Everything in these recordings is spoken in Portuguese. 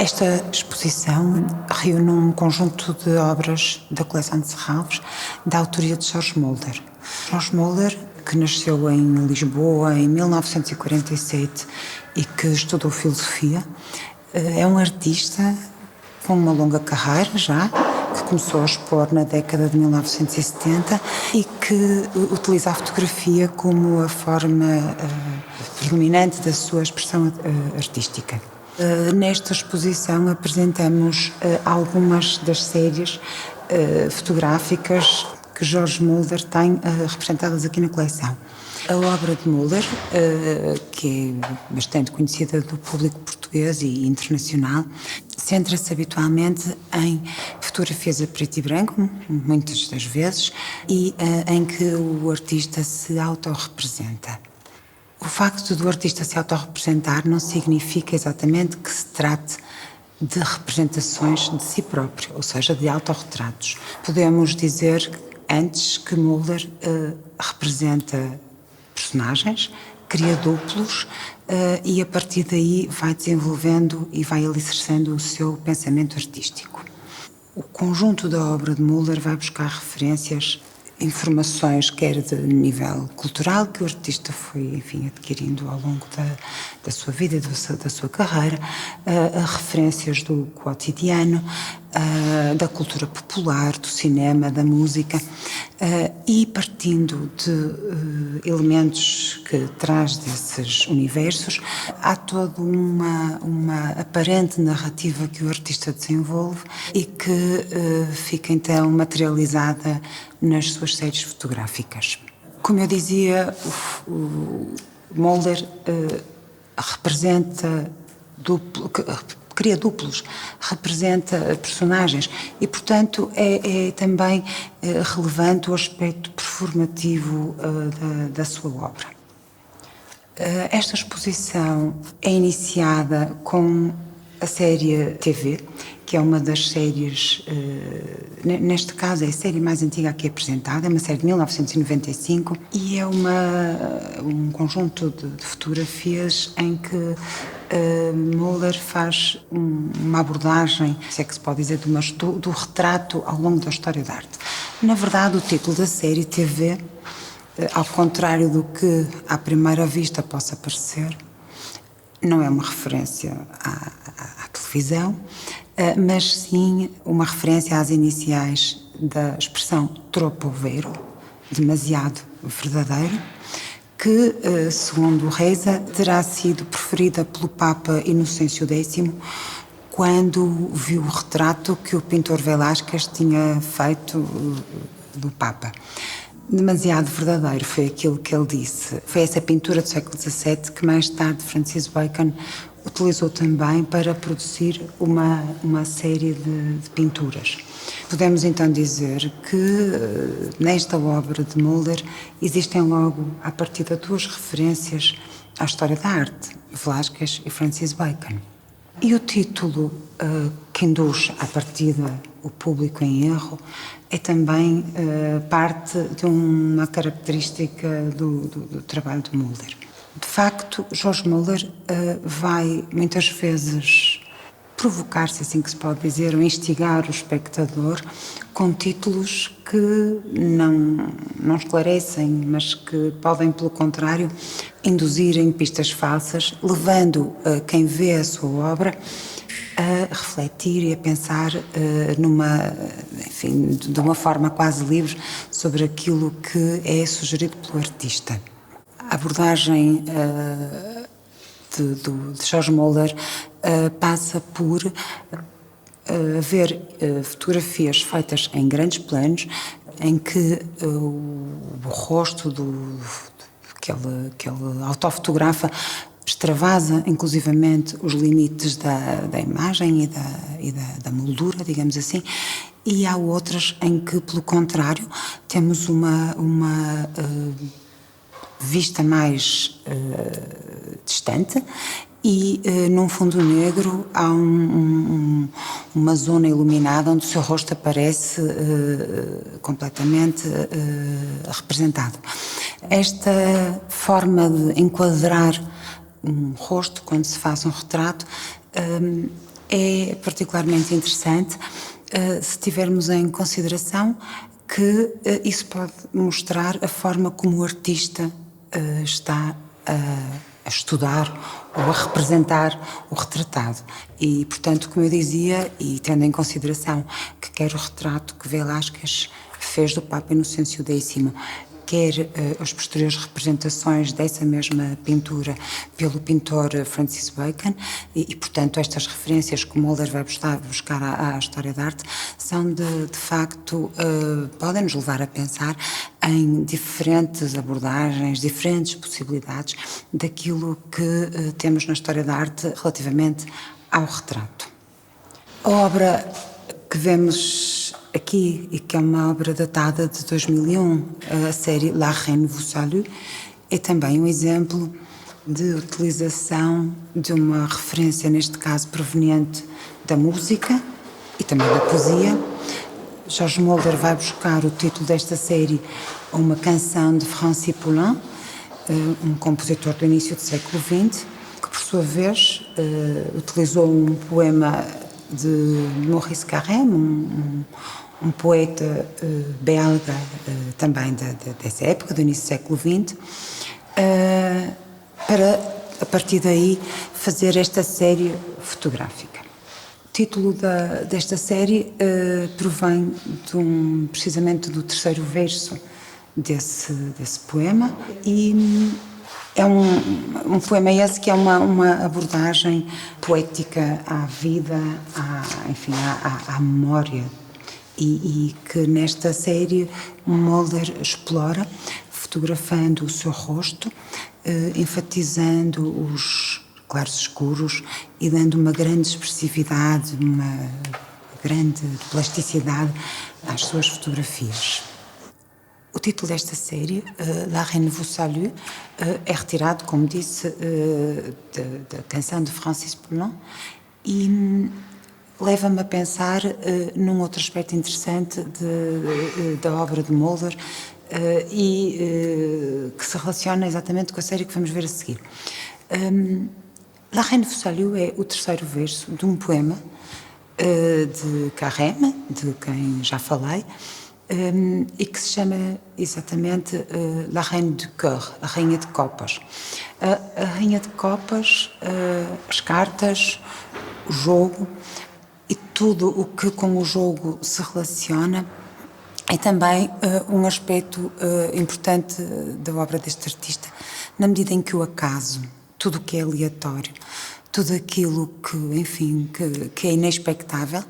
Esta exposição reúne um conjunto de obras da coleção de Serralves, da autoria de Jorge Mulder. Jorge Mulder, que nasceu em Lisboa em 1947 e que estudou filosofia, é um artista com uma longa carreira já, que começou a expor na década de 1970 e que utiliza a fotografia como a forma predominante da sua expressão artística. Nesta exposição apresentamos algumas das séries fotográficas que Jorge Mulder tem representadas aqui na coleção. A obra de Mulder, que é bastante conhecida do público português e internacional, centra-se habitualmente em fotografias a preto e branco, muitas das vezes, e em que o artista se autorrepresenta. O facto do artista se autorrepresentar não significa exatamente que se trate de representações de si próprio, ou seja, de autorretratos. Podemos dizer antes que Mulder representa personagens, cria duplos e a partir daí vai desenvolvendo e vai alicerçando o seu pensamento artístico. O conjunto da obra de Mulder vai buscar referências, informações, quer de nível cultural, que o artista foi, enfim, adquirindo ao longo da sua vida e da sua carreira, referências do cotidiano, da cultura popular, do cinema, da música, e partindo de elementos que traz desses universos, há toda uma aparente narrativa que o artista desenvolve e que fica então materializada nas suas séries fotográficas. Como eu dizia, o Mulder cria duplos, representa personagens e, portanto, é também relevante o aspecto performativo da sua obra. Esta exposição é iniciada com a série TV, que é uma das séries, neste caso é a série mais antiga aqui apresentada, é uma série de 1995 e é um conjunto de fotografias em que Mulder faz uma abordagem, se é que se pode dizer, do retrato ao longo da história da arte. Na verdade, o título da série TV, ao contrário do que à primeira vista possa parecer, não é uma referência à televisão, mas sim uma referência às iniciais da expressão troppo vero, demasiado verdadeiro, que, segundo reza, terá sido preferida pelo Papa Inocêncio X quando viu o retrato que o pintor Velázquez tinha feito do Papa. Demasiado verdadeiro foi aquilo que ele disse. Foi essa pintura do século XVII que mais tarde Francis Bacon utilizou também para produzir uma série de pinturas. Podemos então dizer que nesta obra de Mulder existem logo, à partida, duas referências à história da arte, Velázquez e Francis Bacon. E o título que induz à partida o público em erro é também parte de uma característica do trabalho de Mulder. De facto, Jorge Mulder vai muitas vezes provocar, se assim que se pode dizer, ou instigar o espectador com títulos que não esclarecem, mas que podem, pelo contrário, induzirem pistas falsas, levando quem vê a sua obra a refletir e a pensar de uma forma quase livre sobre aquilo que é sugerido pelo artista. A abordagem de Jorge Mulder passa por ver fotografias feitas em grandes planos em que o rosto que ele autofotografa extravasa inclusivamente os limites da imagem e da moldura, digamos assim, e há outras em que, pelo contrário, temos uma vista mais distante e num fundo negro há uma zona iluminada onde o seu rosto aparece completamente representado. Esta forma de enquadrar um rosto quando se faz um retrato é particularmente interessante se tivermos em consideração que isso pode mostrar a forma como o artista está a estudar ou a representar o retratado. E, portanto, como eu dizia, e tendo em consideração que quer o retrato que Velázquez fez do Papa Inocêncio X, quer as posteriores representações dessa mesma pintura pelo pintor Francis Bacon, e portanto, estas referências que Mulder vai buscar à história da arte são, de facto, podem nos levar a pensar em diferentes abordagens, diferentes possibilidades daquilo que temos na história da arte relativamente ao retrato. A obra que vemos aqui, e que é uma obra datada de 2001, a série La Reine vous salue, é também um exemplo de utilização de uma referência, neste caso proveniente da música e também da poesia. Georges Mulder vai buscar o título desta série a uma canção de Francis Poulenc, um compositor do início do século XX, que por sua vez utilizou um poema de Maurice Carême, um poeta belga também dessa época, do início do século XX, para, a partir daí, fazer esta série fotográfica. O título desta série provém precisamente do terceiro verso desse poema, e é um poema esse que é uma abordagem poética à vida, à memória, e que nesta série Mulder explora, fotografando o seu rosto, enfatizando os claros escuros e dando uma grande expressividade, uma grande plasticidade às suas fotografias. O título desta série, La Reine vous salue, é retirado, como disse, da canção de Francis Poulenc, e leva-me a pensar num outro aspecto interessante da obra de Mulder, e que se relaciona exatamente com a série que vamos ver a seguir. La Reine vous salue é o terceiro verso de um poema de Carême, de quem já falei, e que se chama exatamente La Reine du Cœur, a Rainha de Copas. A Rainha de Copas, as cartas, o jogo e tudo o que com o jogo se relaciona é também um aspecto importante da obra deste artista, na medida em que o acaso, tudo o que é aleatório, tudo aquilo que, enfim, que é inexpectável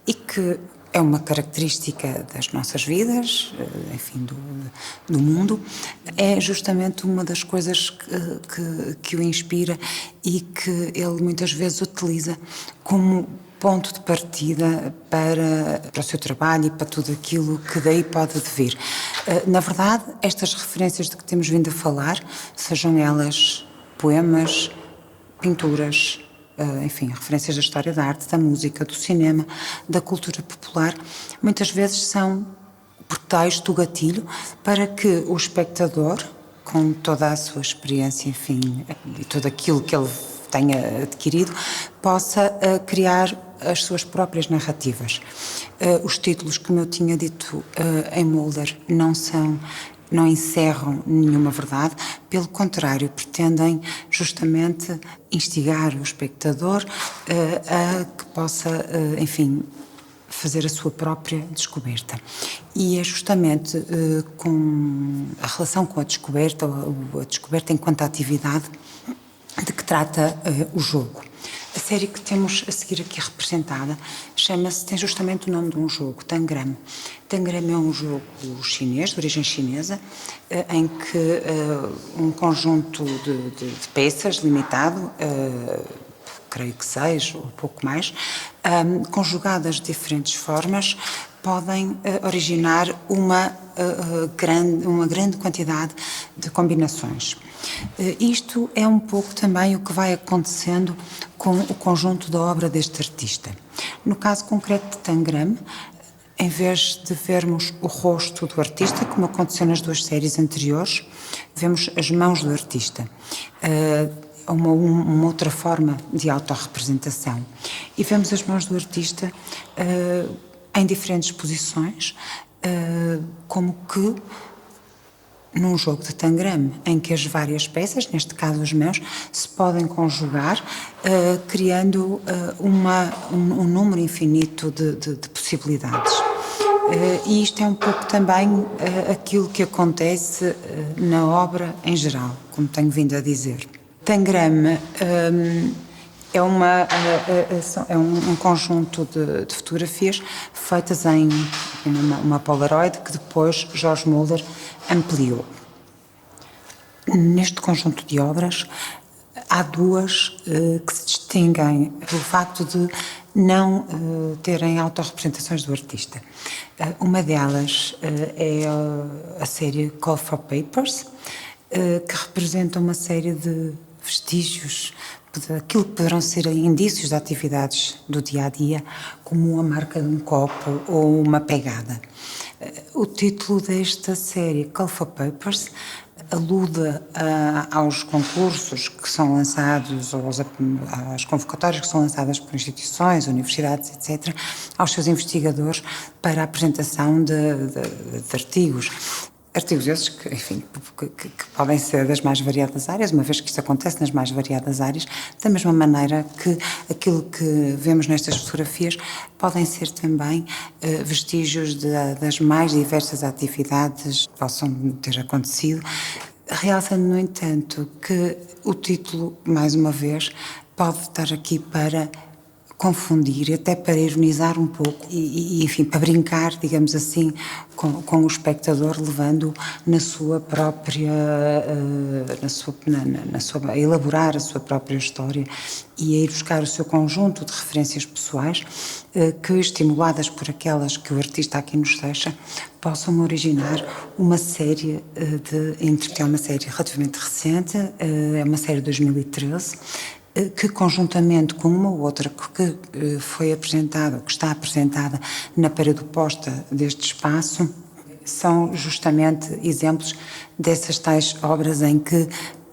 e que é uma característica das nossas vidas, enfim, do mundo, é justamente uma das coisas que o inspira e que ele muitas vezes utiliza como ponto de partida para o seu trabalho e para tudo aquilo que daí pode vir. Na verdade, estas referências de que temos vindo a falar, sejam elas poemas, pinturas, enfim, referências da história da arte, da música, do cinema, da cultura popular, muitas vezes são pretexto, o gatilho, para que o espectador, com toda a sua experiência, enfim, e tudo aquilo que ele tenha adquirido, possa criar as suas próprias narrativas. Os títulos, como eu tinha dito em Mulder, não encerram nenhuma verdade, pelo contrário, pretendem justamente instigar o espectador a que possa, enfim, fazer a sua própria descoberta. E é justamente com a relação com a descoberta, ou a descoberta enquanto atividade, de que trata o jogo. A série que temos a seguir aqui representada tem justamente o nome de um jogo, Tangram. Tangram é um jogo chinês, de origem chinesa, em que um conjunto de peças limitado, creio que 6 ou pouco mais, conjugadas de diferentes formas, podem originar uma grande quantidade de combinações. Isto é um pouco também o que vai acontecendo com o conjunto da obra deste artista. No caso concreto de Tangram, em vez de vermos o rosto do artista, como aconteceu nas duas séries anteriores, vemos as mãos do artista. Uma outra forma de autorrepresentação. e vemos as mãos do artista em diferentes posições, como que num jogo de tangram, em que as várias peças, neste caso as mãos, se podem conjugar, criando um número infinito de possibilidades. E isto é um pouco também aquilo que acontece na obra em geral, como tenho vindo a dizer. Tangram é um conjunto de fotografias feitas em uma Polaroid que depois George Muller ampliou. Neste conjunto de obras há duas que se distinguem pelo facto de não terem autorrepresentações do artista. Uma delas é a série Call for Papers, que representa uma série de vestígios daquilo que poderão ser indícios de atividades do dia-a-dia, como a marca de um copo ou uma pegada. O título desta série, Call for Papers, alude aos concursos que são lançados, ou às convocatórias que são lançadas por instituições, universidades, etc., aos seus investigadores para a apresentação de artigos. Artigos esses que, enfim, que podem ser das mais variadas áreas, uma vez que isto acontece nas mais variadas áreas, da mesma maneira que aquilo que vemos nestas fotografias podem ser também vestígios das mais diversas atividades que possam ter acontecido, realçando, no entanto, que o título, mais uma vez, pode estar aqui para confundir, até para ironizar um pouco e enfim, para brincar, digamos assim, com o espectador, levando na sua própria, a elaborar a sua própria história e a ir buscar o seu conjunto de referências pessoais que, estimuladas por aquelas que o artista aqui nos deixa, possam originar uma série que é uma série relativamente recente, é uma série de 2013, que conjuntamente com uma outra que foi apresentada, ou que está apresentada na parede oposta deste espaço, são justamente exemplos dessas tais obras em que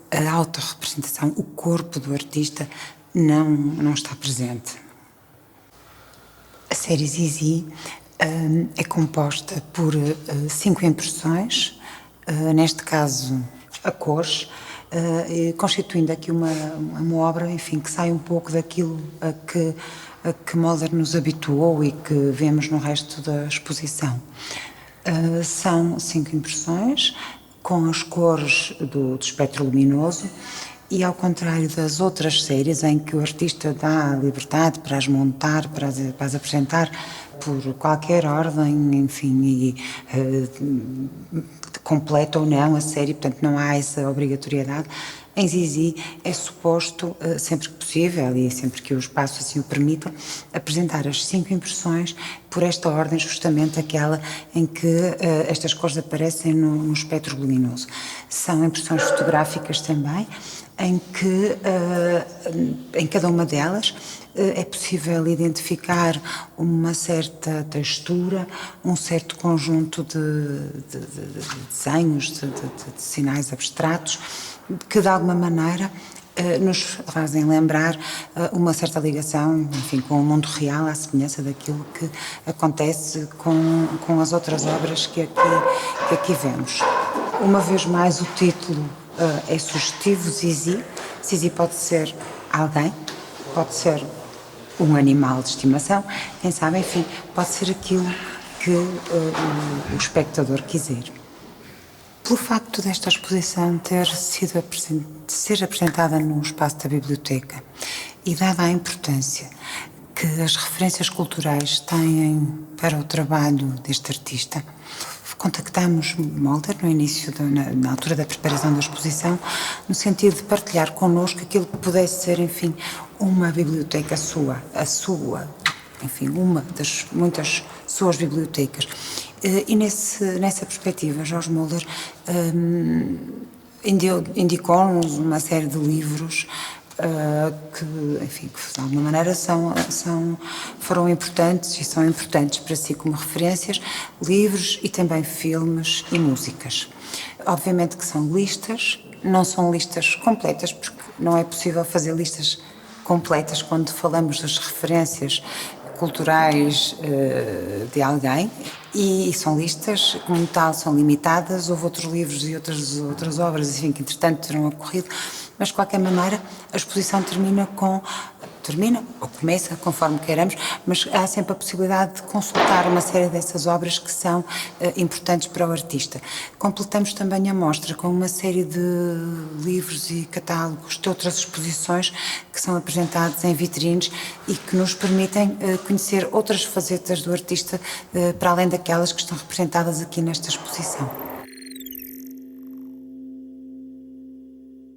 a autorrepresentação, o corpo do artista, não está presente. A série Zizi é composta por 5 impressões, neste caso a cores, constituindo aqui uma obra, enfim, que sai um pouco daquilo a que Muller nos habituou e que vemos no resto da exposição. São 5 impressões com as cores do espectro luminoso e, ao contrário das outras séries em que o artista dá a liberdade para as montar, para as apresentar por qualquer ordem, enfim, e completa ou não a série, portanto não há essa obrigatoriedade. Em Zizi é suposto, sempre que possível e sempre que o espaço assim o permita, apresentar as 5 impressões por esta ordem, justamente aquela em que estas cores aparecem no espectro luminoso. São impressões fotográficas também, em que em cada uma delas é possível identificar uma certa textura, um certo conjunto de desenhos, de sinais abstratos, que de alguma maneira nos fazem lembrar uma certa ligação, enfim, com o mundo real, à semelhança daquilo que acontece com as outras obras que aqui vemos. Uma vez mais, o título é sugestivo, Zizi. Zizi pode ser alguém, pode ser um animal de estimação, quem sabe, enfim, pode ser aquilo que o espectador quiser. Pelo facto desta exposição ser apresentada no espaço da biblioteca e dada a importância que as referências culturais têm para o trabalho deste artista, contactámos Muller no início, na altura da preparação da exposição, no sentido de partilhar connosco aquilo que pudesse ser, enfim, uma biblioteca sua, enfim, uma das muitas suas bibliotecas. E nessa perspectiva, George Muller indicou-nos uma série de livros que, enfim, que de alguma maneira foram importantes e são importantes para si como referências, livros e também filmes e músicas. Obviamente que são listas, não são listas completas, porque não é possível fazer listas completas quando falamos das referências culturais de alguém, e são listas, como tal, são limitadas. Houve outros livros e outras obras, enfim, que entretanto terão ocorrido, mas de qualquer maneira a exposição termina ou começa, conforme queiramos, mas há sempre a possibilidade de consultar uma série dessas obras que são importantes para o artista. Completamos também a mostra com uma série de livros e catálogos de outras exposições que são apresentados em vitrines e que nos permitem conhecer outras facetas do artista para além daquelas que estão representadas aqui nesta exposição.